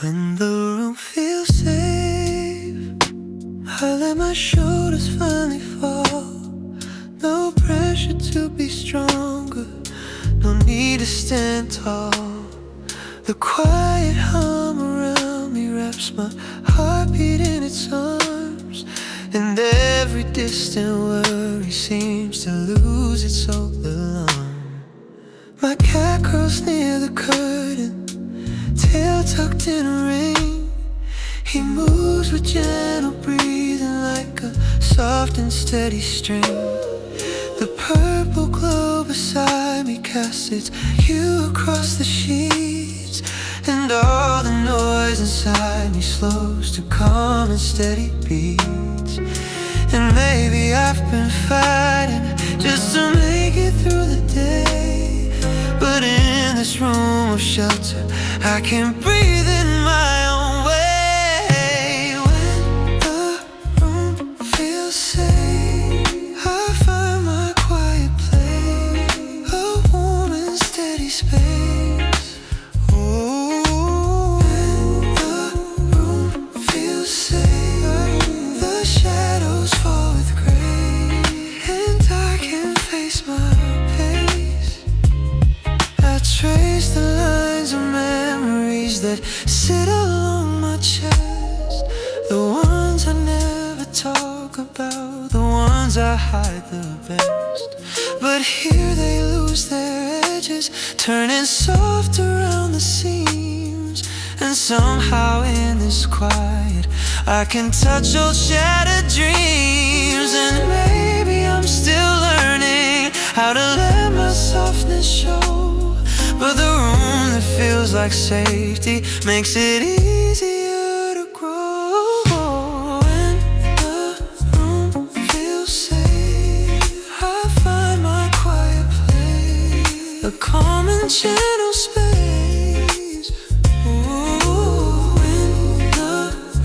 When the room feels safe, I let my shoulders finally fall. No pressure to be stronger, no need to stand tall. The quiet hum around me wraps my heartbeat in its arms, and every distant worry seems to lose its old alarm. My cat curls near the curtain, tail tucked in a ring. He moves with gentle breathing like a soft and steady stream. The purple glow beside me casts its hue across the sheets, and all the noise inside me slows to calm and steady beats. And maybe I've been fighting just to make it through the day, but in this room of shelter I can breathe in my own way. When the room feels safe, I find my quiet place, a warm and steady space. Oh, when the room feels safe, the shadows fall with grace, and I can face my pace. I trace the lines of memories that sit along my chest, the ones I never talk about, the ones I hide the best. But here they lose their edges, turning soft around the seams, and somehow in this quiet I can touch old shattered dreams. And maybe I'm still learning how to let my softness show, but the room that feels like safety makes it easier to grow. When the room feels safe, I find my quiet place, a calm and gentle space. Ooh, when the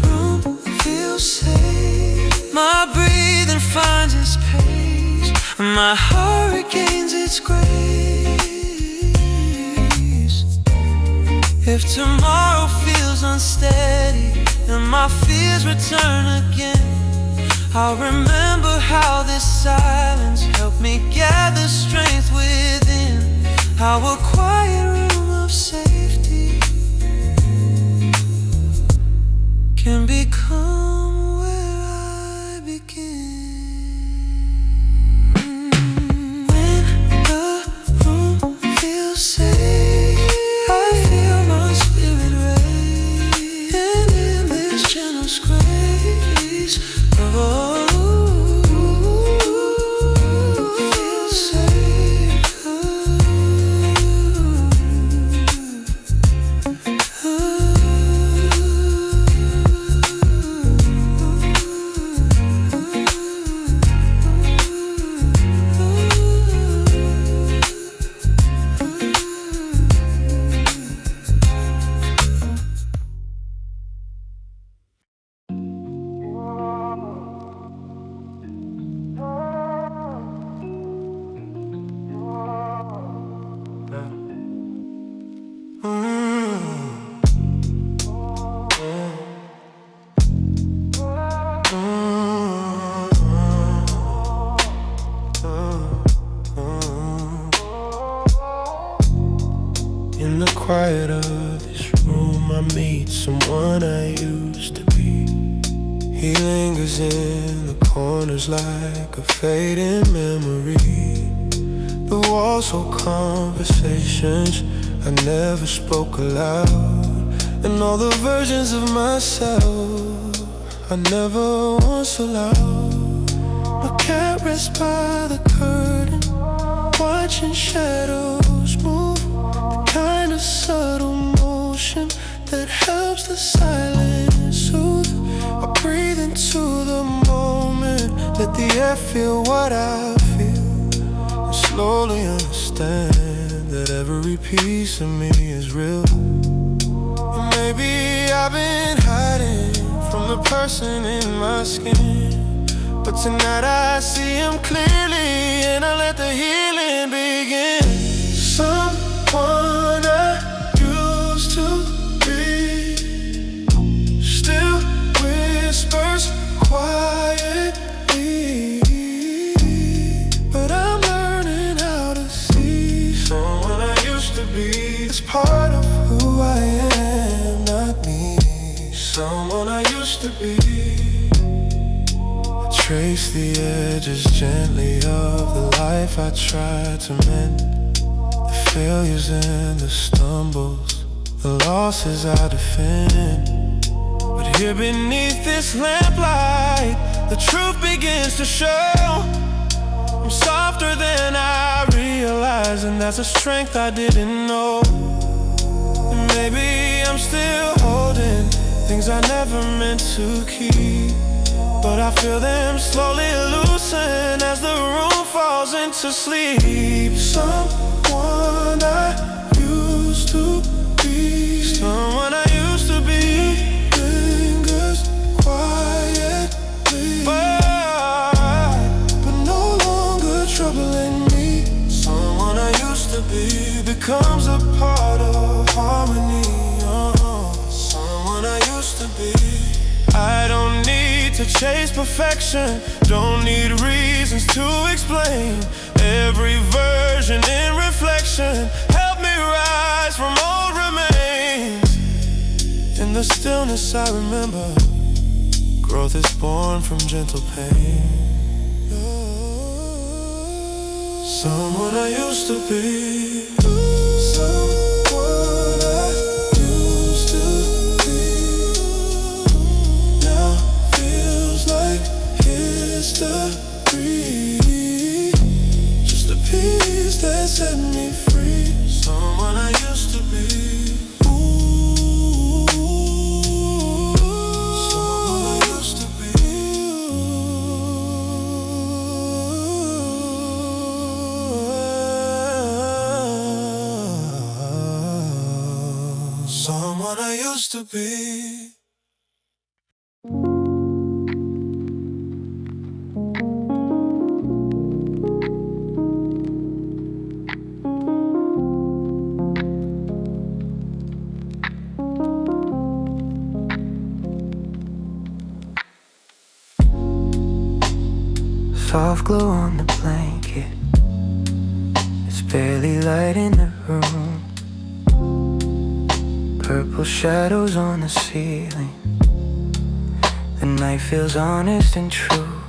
room feels safe, my breathing finds its pace, my heart regains its grace. If tomorrow feels unsteady and my fears return again, I'll remember how this silence helped me gather strength within. How a quiet room of safety can become where I begin. When the room feels safe, I feel my spirit raise, and in this gentle grace, oh, feel safe. In the quiet of this room, I meet someone I used to be. He lingers in the corners like a fading memory. The walls hold conversations I never spoke aloud, and all the versions of myself I never once allowed. My cat rests by the curtain, watching shadows move, the kind of subtle motion that helps the silence soothe. I breathe into the moment, let the air feel what I feel, and slowly understand that every piece of me is real. And maybe I've been hiding from the person in my skin, but tonight I see him clearly, and I let the healing begin. Someone I used to be Trace the edges gently of the life I tried to mend. The failures and the stumbles, the losses I defend. But here beneath this lamplight, the truth begins to show. I'm softer than I realized, and that's a strength I didn't know. And maybe I'm still holding things I never meant to keep, but I feel them slowly loosen as the room falls into sleep. Someone I used to be, someone I used to be, lingers quietly, but no longer troubling me. Someone I used to be becomes a part of harmony. Someone I used to be. I don't need to chase perfection, don't need reasons to explain. Every version in reflection help me rise from old remains. In the stillness I remember, growth is born from gentle pain. Someone I used to be, someone I used to be, now feels like history. Just a piece that set me free. Someone I used to be. Someone I used to be. Someone I used to be. Soft glow on the blanket, it's barely light in the room. Purple shadows on the ceiling, the night feels honest and true.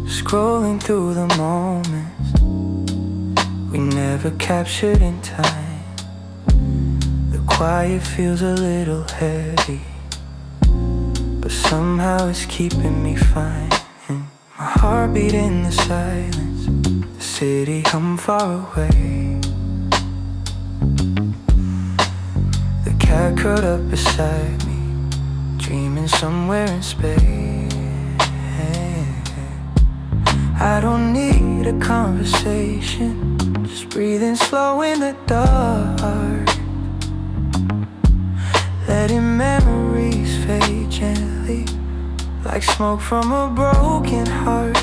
Scrolling through the moments we never captured in time. The quiet feels a little heavy, but somehow it's keeping me fine. My heartbeat in the silence, the city hum far away. The cat curled up beside me, dreaming somewhere in space. I don't need a conversation, just breathing slow in the dark, letting memories fade gently, like smoke from a broken heart.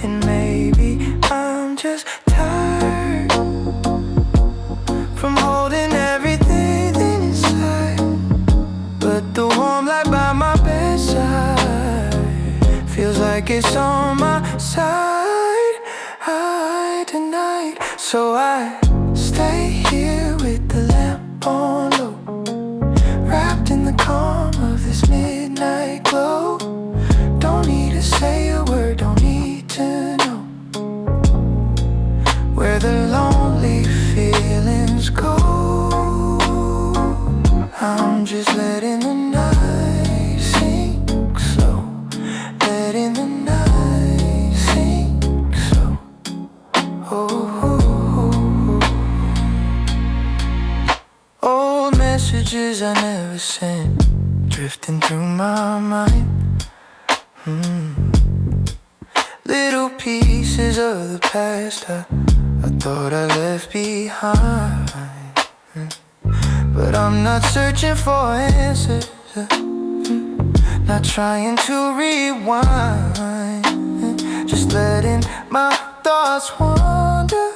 And maybe I'm just tired from holding everything inside, but the warm light by my bedside feels like it's on my side tonight. So I stay here with the lamp on low, wrapped in the calm of this midnight glow. Don't need to say a word, don't need to know where the lonely feelings go. I'm just letting the night sink slow, letting the night sink slow. Old messages I never sent, drifting through my mind. Little pieces of the past I thought I left behind, but I'm not searching for answers, not trying to rewind, just letting my thoughts wander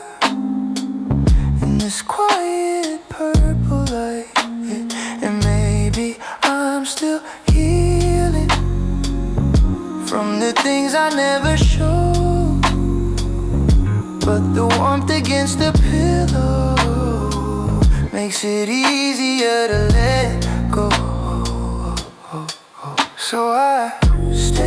in this quiet purple light. And maybe I'm still healing from the things I never showed, but the warmth against the pillow makes it easier to let go. So I stay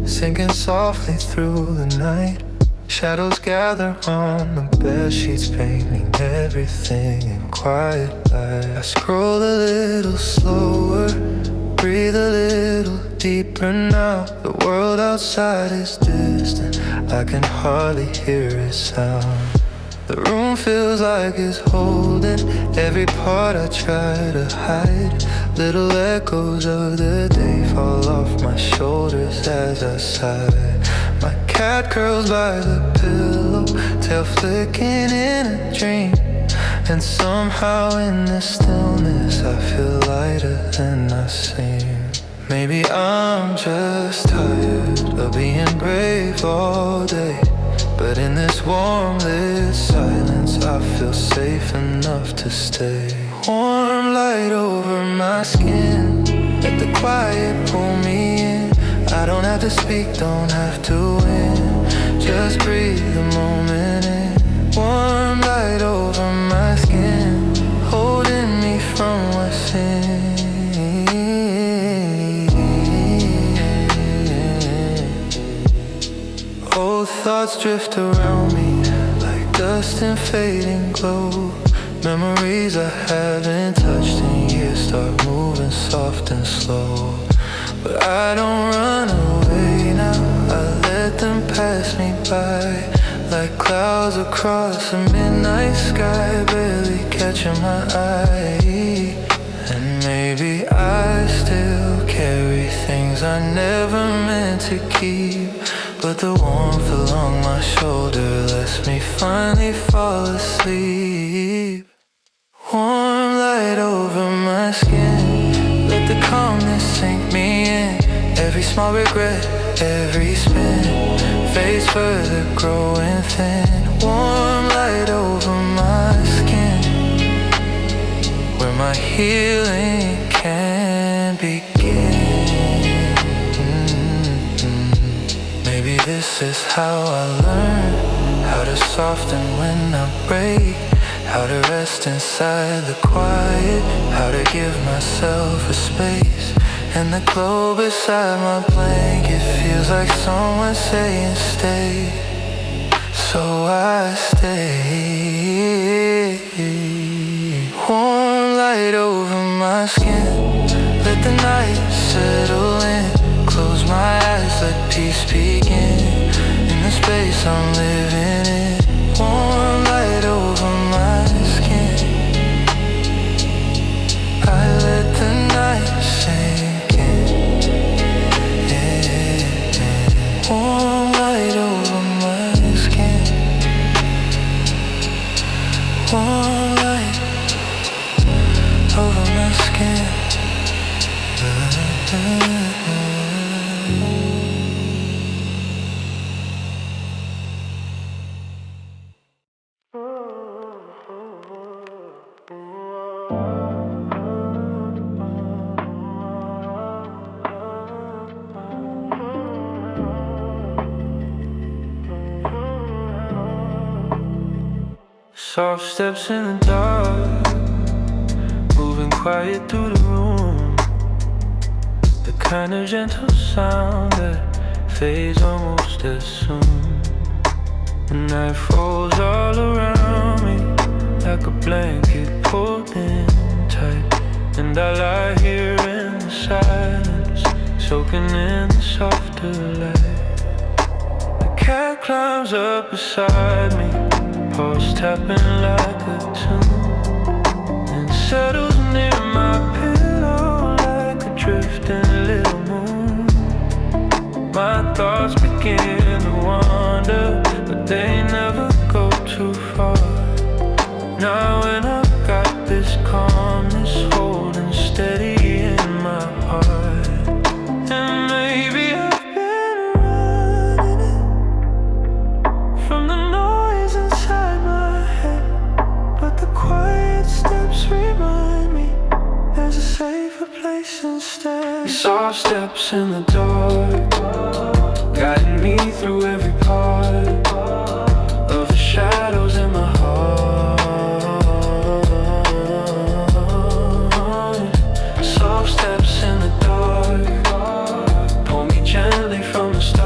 sinking softly through the night. Shadows gather on the bed sheets, painting everything in quiet light. I scroll a little slower, breathe a little deeper now. The world outside is distant, I can hardly hear its sound. The room feels like it's holding every part I try to hide. Little echoes of the day fall off my shoulders as I sigh. My cat curls by the pillow, tail flicking in a dream. And somehow in this stillness I feel lighter than I seem. Maybe I'm just tired of being brave all day, but in this warm lit silence I feel safe enough to stay. Warm light over my skin, let the quiet pull me in. I don't have to speak, don't have to win, just breathe the moment in. Warm light over my skin, holding me from within. Old thoughts drift around me like dust and fading glow. Memories I haven't touched in years start moving soft and slow. But I don't run away now, I let them pass me by, like clouds across a midnight sky, barely catching my eye. And maybe I still carry things I never meant to keep, but the warmth along my shoulder lets me finally fall asleep. Warm light over my skin, let the calmness sink me in. Every small regret, every spin fades further, growing thin. Warm light over my skin, where my healing can begin. Maybe this is how I learn how to soften when I break, how to rest inside the quiet, how to give myself a space. And the glow beside my blanket feels like someone saying stay, so I stay. Warm light over my skin, let the night settle in. Close my eyes, let peace begin in the space I'm living in. Warm light over my skin, I let the night sink in. Warm light over my skin, warm light over my skin. Soft steps in the dark, moving quiet through the room. The kind of gentle sound that fades almost as soon. And night falls all around me like a blanket pulled in tight. And I lie here in the silence, soaking in the softer light. The cat climbs up beside me, pulse tapping like a tune, and settles near my pillow like a drifting little moon. My thoughts begin to wander, but they never go too far. Now when I've got this calmness holding steady in my heart, and maybe I've been running it from the noise inside my head, but the quiet steps remind me there's a safer place instead. Soft steps in the dark, guiding me through every part of the shadows in my heart. Soft steps in the dark, pull me gently from the start.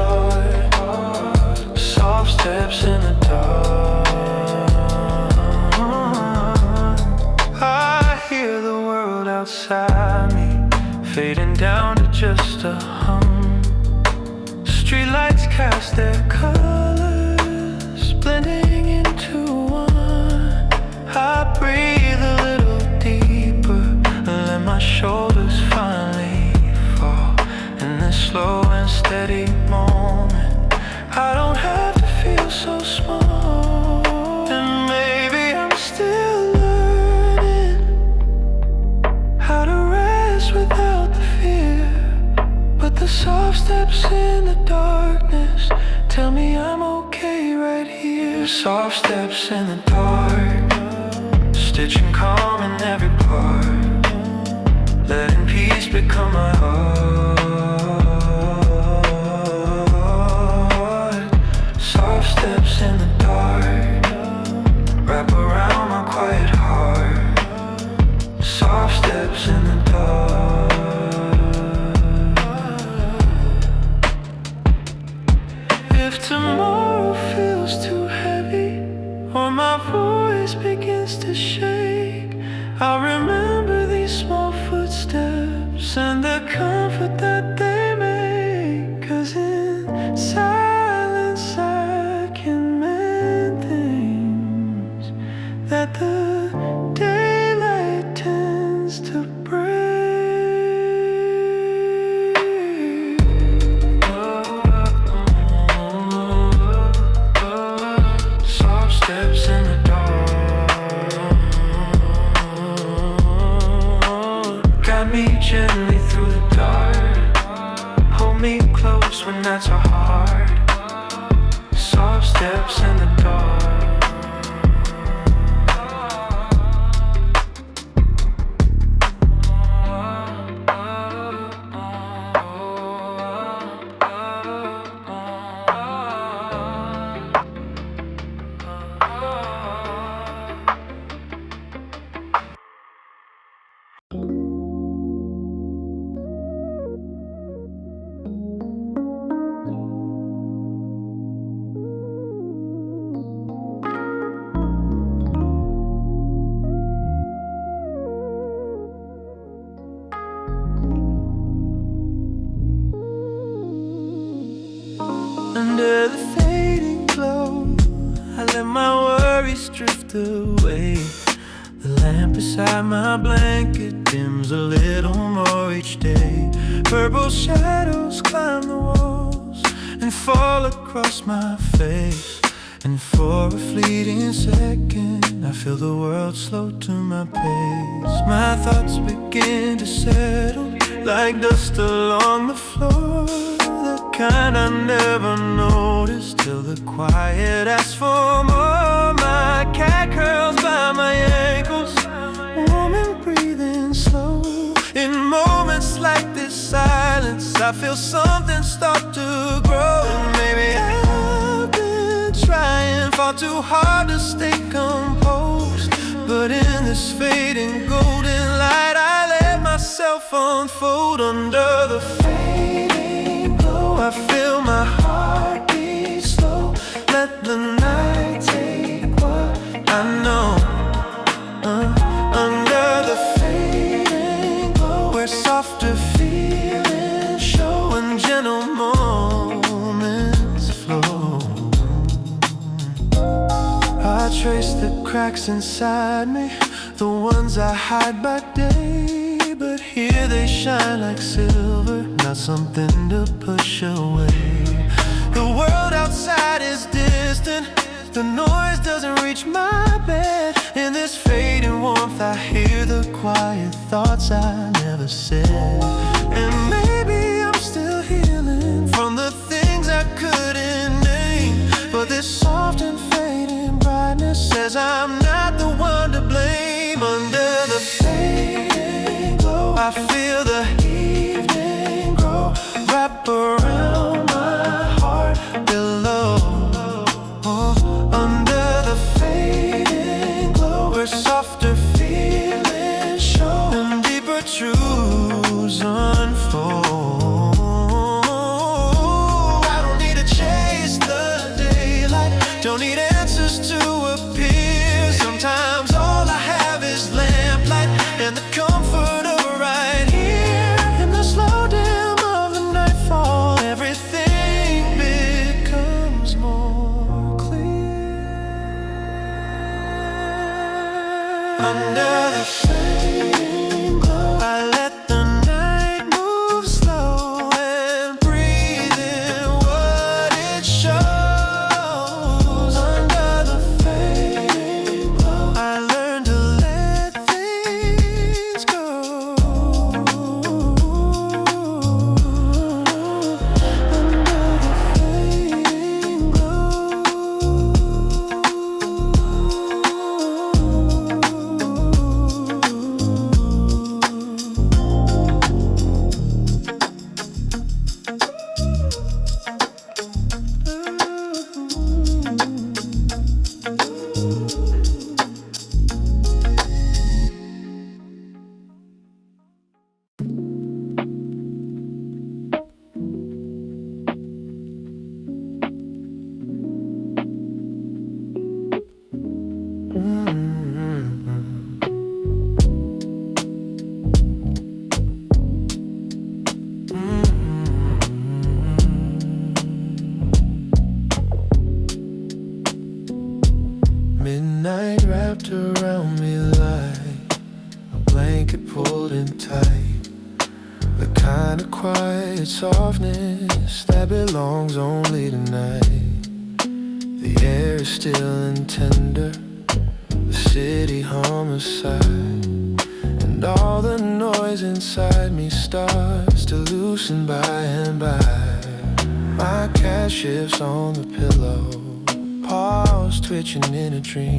as their colors blending into one. I breathe a little deeper, let my shoulders finally fall in this slow and steady moment. I don't have to feel so small, and maybe I'm still learning how to rest without the fear. But the soft steps in the darkness tell me I'm okay right here. Soft steps in the dark, stitching calm in every part, letting peace become my heart. Soft steps in the dark, wrap around my quiet heart. Soft steps in the dark. If tomorrow feels too heavy, or my voice begins to shake, I'll remember these small footsteps and the comfort that they make. 'Cause in silence I can mend things that the daylight tends to break. Soft steps in the dark, guide me gently through the dark, hold me close when nights are hard. Soft steps in the dark. Under the fading glow, I let my worries drift away. The lamp beside my blanket dims a little more each day. Purple shadows climb the walls and fall across my face. And for a fleeting second, I feel the world slow to my pace. My thoughts begin to settle like dust along the floor, the kind I never noticed till the quiet asks for more. My cat curls by my ankles, warm and breathing slow. In moments like this silence, I feel something start to grow. And maybe I've been trying far too hard to stay composed, but in this fading golden light, I let myself unfold. Under the fading glow, I feel my heart beat slow. Let the night take what I know. Under the fading glow, where softer feelings show and gentle moments flow. I trace the cracks inside me, the ones I hide by day, but here they shine like silver, not something to push away. The world outside is distant, the noise doesn't reach my bed. In this fading warmth, I hear the quiet thoughts I never said. And maybe I'm still healing from the things I couldn't name, but this soft and fading brightness says I'm not the one to blame. Under the fading glow, I feel the evening grow, wrap around my heart below. Under the fading glow, where softer feelings show and deeper truths unfold. Under the fading glow, I let the night move slow and breathe in what it shows. Under the fading glow, I learned to let things go. Midnight wrapped around me like a blanket pulled in tight. The kind of quiet softness that belongs only tonight. The air is still and tender, the city homicide, and all the noise inside me starts to loosen by and by. My cat shifts on the pillow, paws twitching in a dream.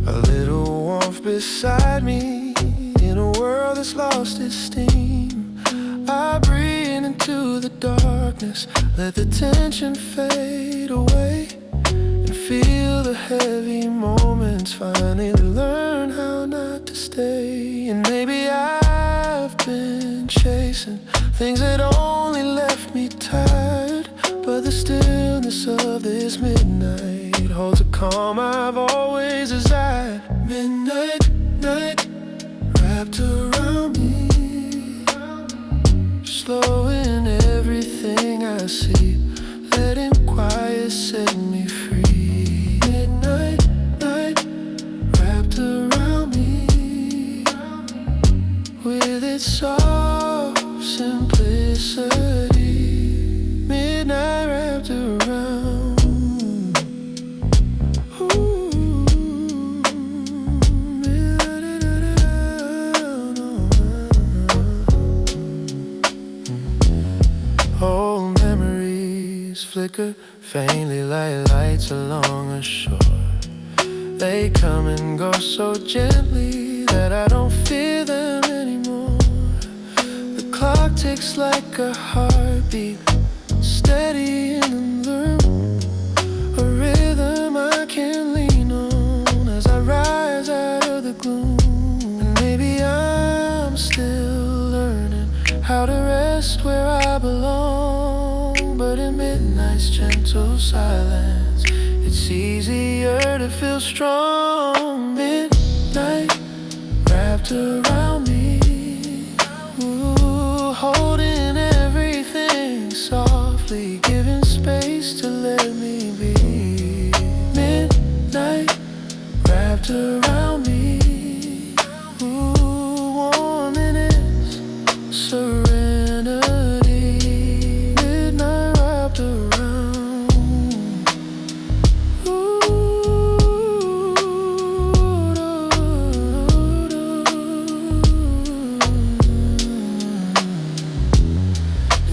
A little warmth beside me in a world that's lost its steam. I breathe into the darkness, let the tension fade away, and feel the heavy moments finally learn how not to stay. And maybe I've been chasing things that only left me tired, but the stillness of this midnight holds a calm I've always desired. Midnight, night, wrapped around me, slowing everything I see, letting quiet set me free. Midnight, night, wrapped around me, with its soft simplicity. Midnight wrapped around. Ooh, midnight around. Old memories flicker faintly like lights along a shore. They come and go so gently that I don't fear them anymore. The clock ticks like a heartbeat, steady in the room, a rhythm I can lean on as I rise out of the gloom. And maybe I'm still learning how to rest where I belong, but in midnight's gentle silence, it's easier to feel strong. Midnight wrapped around me, ooh, holding everything softly, giving space to let me be. Midnight wrapped around me, ooh, warm in its serenity. Midnight wrapped around, ooh,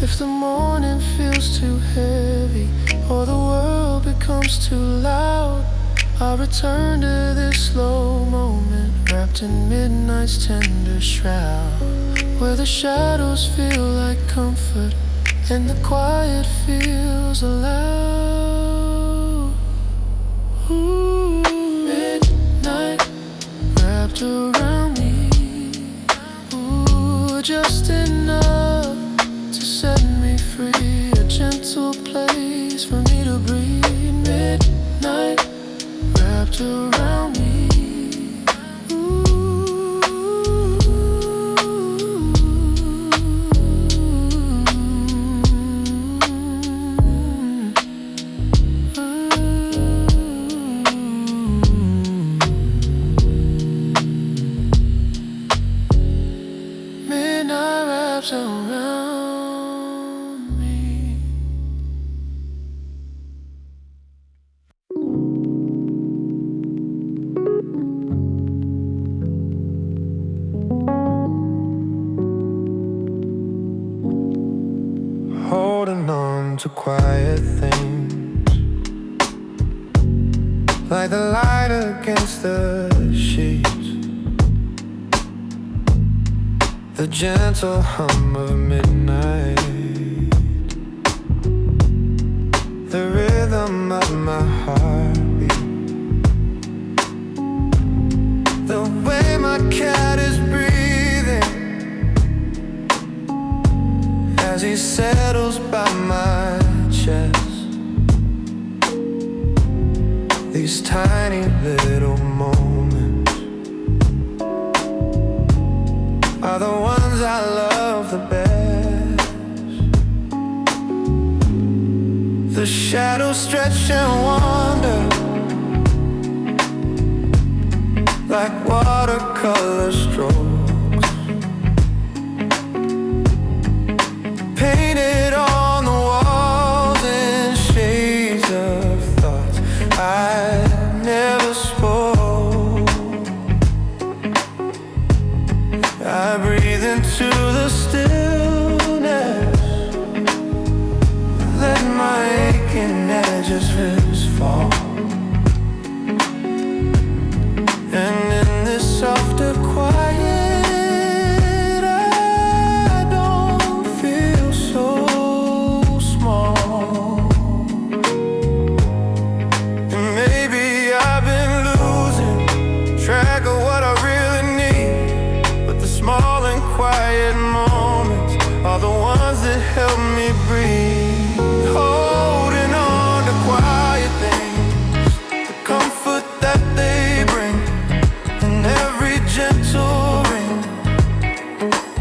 if the morning feels too heavy or the world becomes too loud, I'll return to this slow moment, wrapped in midnight's tender shroud, where the shadows feel like comfort and the quiet feels allowed. Ooh, midnight wrapped around me, ooh, just enough to set me free, a gentle place for me to breathe. Midnight wrapped around me, drawn to quiet things, like the light against the sheets, the gentle hum of midnight, the rhythm of my heartbeat, the way my cat is breathing as he settles by my chest. These tiny little moments are the ones I love the best. The shadows stretch and wander like watercolor strokes, painted on the walls in shades of thoughts I never spoke. I breathe into the stillness, let my aching edges fall. And in this softer quiet, I don't feel so small. And maybe I've been losing track of what I really need, but the small and quiet moments are the ones that help me breathe. Holding on to quiet things, the comfort that they bring, every gentle ring.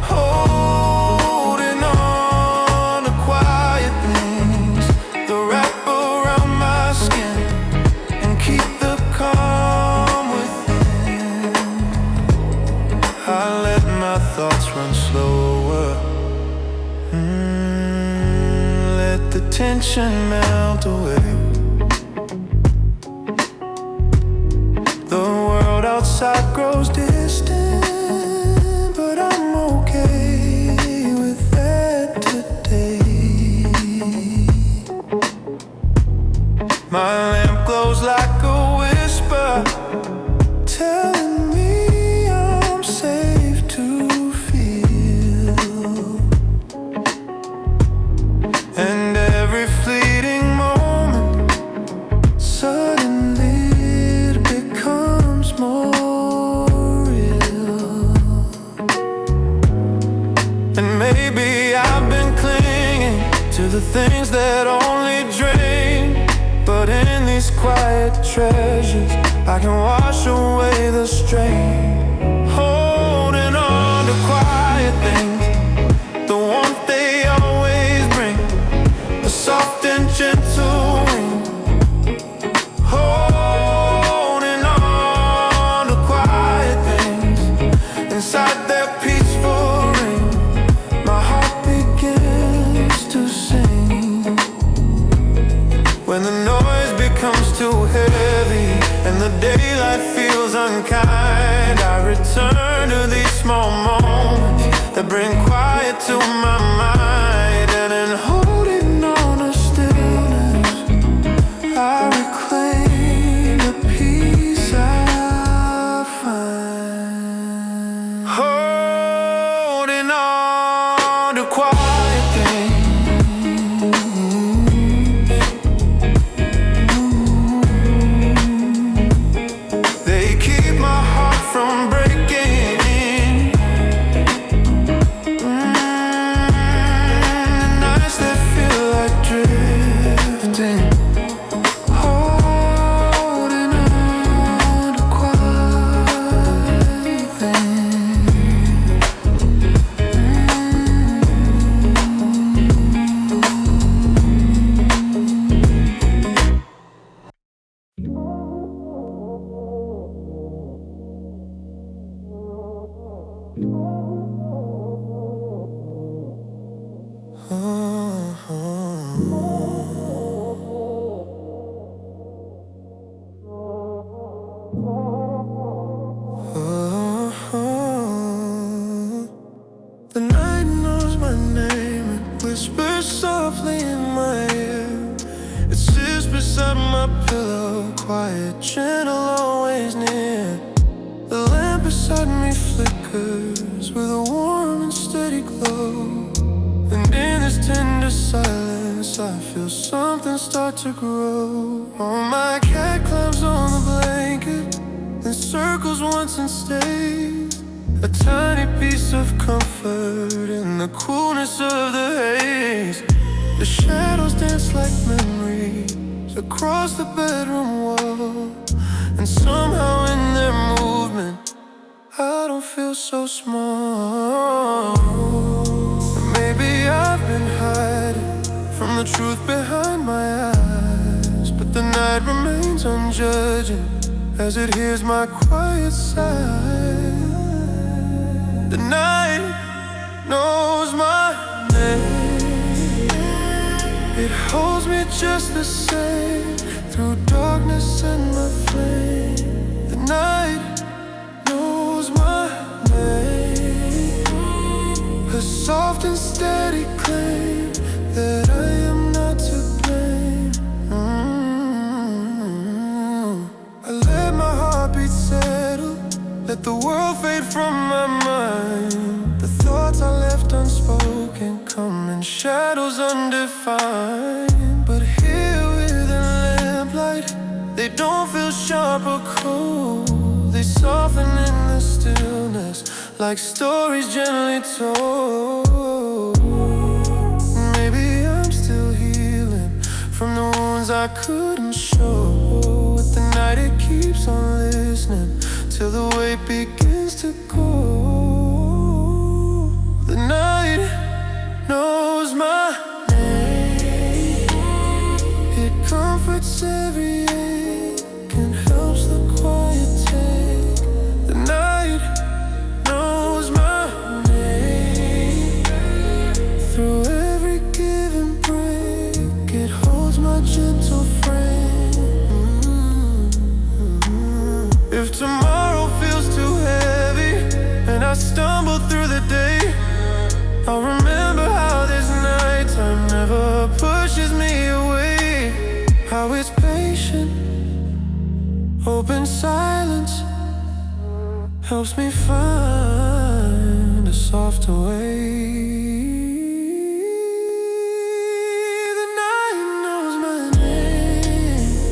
Holding on to quiet things that wrap around my skin and keep the calm within. I let my thoughts run slower, let the tension melt away. Outside grows distant, but I'm okay with that today. My lamp glows like a whisper, telling me I'm safe to feel. And every fleeting moment, suddenly it becomes more. The things that only drain, but in these quiet treasures I can wash away the strain. Holding on to quiet things, the warmth they always bring, the soft and gentle wing. Holding on to quiet things inside their peaceful ring. My heart begins to sing. When the noise becomes too heavy and the daylight feels unkind, I return to these small moments that bring quiet to my mind. And in holding on to stillness, I reclaim the peace I find. Holding on to quiet things, from breaking, nights that quiet, gentle, always near. The lamp beside me flickers with a warm and steady glow. And in this tender silence I feel something start to grow. Oh, my cat climbs on the blanket, then circles once and stays. A tiny piece of comfort in the coolness of the haze. The shadows dance like memories across the bedroom wall, and somehow in their movement I don't feel so small. Maybe I've been hiding from the truth behind my eyes, but the night remains unjudging as it hears my quiet sigh. The night knows my name. It holds me just the same through darkness and my flame. The night knows my name. A soft and steady claim that I am not to blame. I let my heartbeat settle, let the world fade from my mind. The thoughts I left unspoken come in shadows undefined. But here within lamplight, they don't feel sharp or cold. They soften in the stillness like stories gently told. Maybe I'm still healing from the wounds I couldn't show. With the night it keeps on listening till the weight begins to go. The night knows my name. It comforts every ache and helps the quiet take. The night knows my name. Through every give and break, it holds my gentle frame. If tomorrow feels too heavy and I stumble through the day, I'll remember how this nighttime never pushes me away. How it's patient, open silence helps me find a softer way. The night knows my name.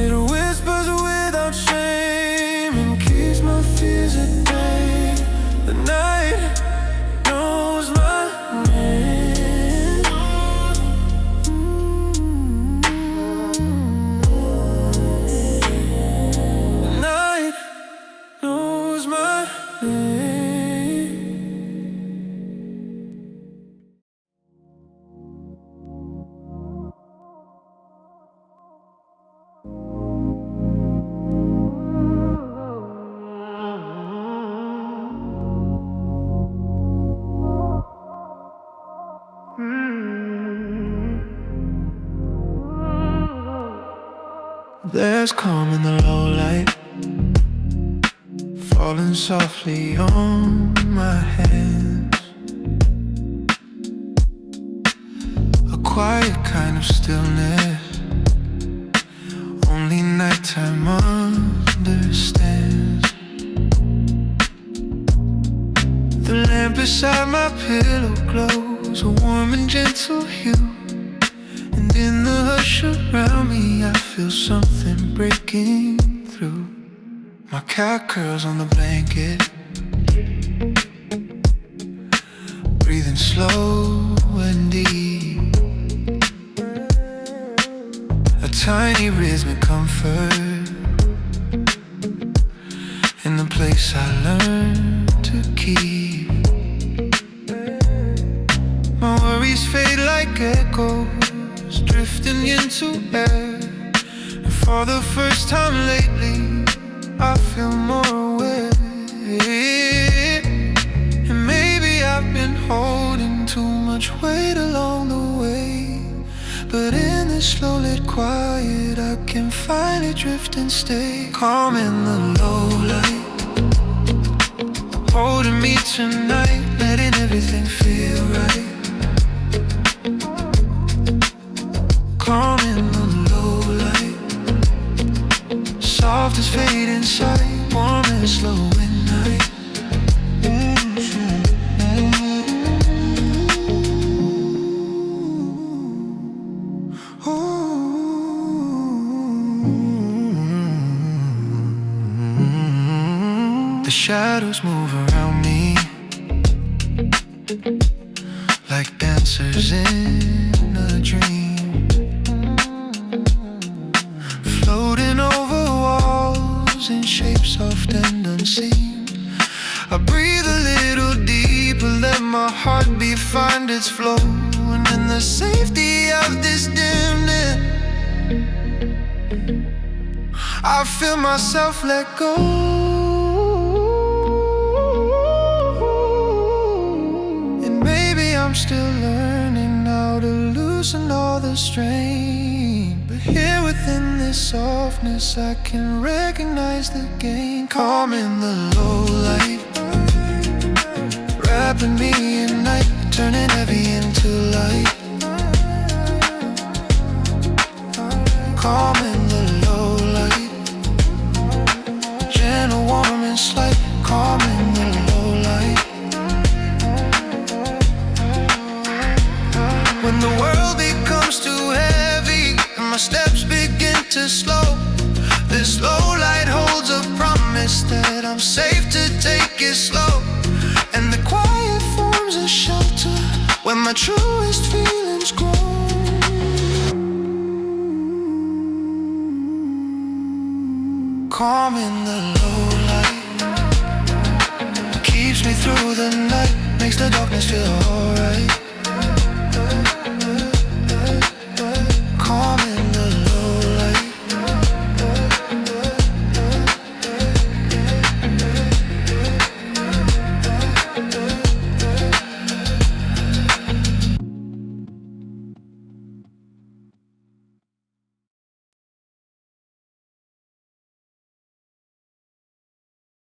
It whispers without shame and keeps my fears at bay. The night knows my name. The night knows my name. There's calm in the low light, falling softly on my hands. A quiet kind of stillness only nighttime understands. The lamp beside my pillow glows a warm and gentle hue, and in the hush around me I feel something breaking through. My cat curls on the blanket, breathing slow and deep. A tiny rhythmic comfort in the place I learned to keep. My worries fade like echoes drifting into air, and for the first time lately I feel more aware. And maybe I've been holding too much weight along the way, but in this slow lit quiet I can finally drift and stay. Calm in the low light, holding me tonight, letting everything feel right. Calm in the low light, Soft as fading sight, warm and slow at night. The shadows move around me like dancers in a dream, floating over walls in shapes soft and unseen. I breathe a little deeper, let my heartbeat find its flow, and in the safety of this dimness I feel myself let go. I'm still learning how to loosen all the strain, but here within this softness I can recognize the gain. Calm in the low light, wrapping me in night, turning heavy into light. Calm in the low light, gentle, warm and slight. Calm in the low light. When the world becomes too heavy and my steps begin to slow, this low light holds a promise that I'm safe to take it slow, and the quiet forms a shelter where my truest feelings grow. Calm in the low light, keeps me through the night, makes the darkness feel alright.